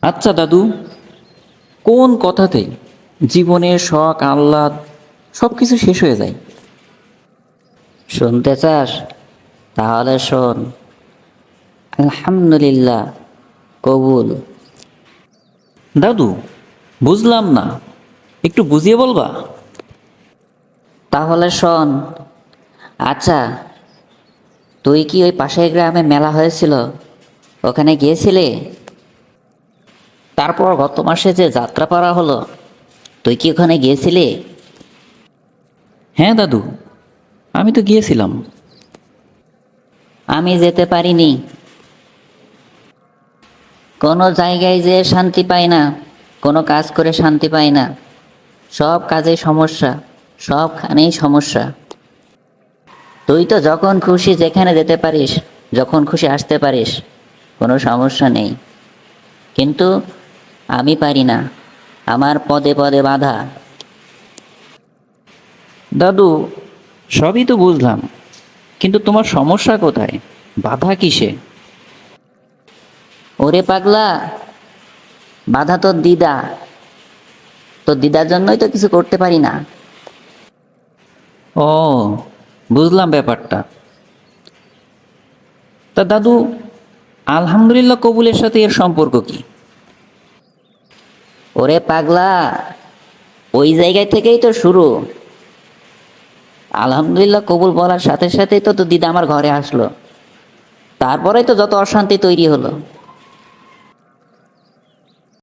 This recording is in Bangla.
আচ্ছা দাদু, কোন কথাতে জীবনের শখ আহ্লাদ সব কিছু শেষ হয়ে যায়? শুনতে চাস? তাহলে শোন। আলহামদুলিল্লাহ, কবুল। দাদু, বুঝলাম না, একটু বুঝিয়ে বলবা? তাহলে শোন। আচ্ছা, তুই কি ওই পাশের গ্রামে মেলা হয়েছিল, ওখানে গিয়েছিলি? তারপর গত মাসে যে যাত্রাপালা হলো, তুই কি ওখানে গিয়েছিলি? হ্যাঁ দাদু, আমি তো গিয়েছিলাম। আমি যেতে পারিনি। কোনো জায়গায় যেয়ে শান্তি পাই না, কোনো কাজ করে শান্তি পাই না। সব কাজে সমস্যা, সবখানেই সমস্যা। তুই তো যখন খুশি যেখানে যেতে পারিস, যখন খুশি আসতে পারিস, কোনো সমস্যা নেই। কিন্তু আমি পারি না, আমার পদে পদে বাধা। দাদু, সবই তো বুঝলাম, কিন্তু তোমার সমস্যা কোথায়? বাধা কিসে? ওরে পাগলা, বাধা তোর দিদা। তোর দিদার জন্যই তো কিছু করতে পারি না। ও, বুঝলাম ব্যাপারটা। তা দাদু, আলহামদুলিল্লাহ কবুলের সাথে এর সম্পর্ক কি? ওরে পাগলা, ওই জায়গায় থেকেই তো শুরু। আলহামদুলিল্লাহ কবুল বলার সাথে সাথেই তো তোর দিদা আমার ঘরে আসলো। তারপরেই তো যত অশান্তি তৈরি হলো।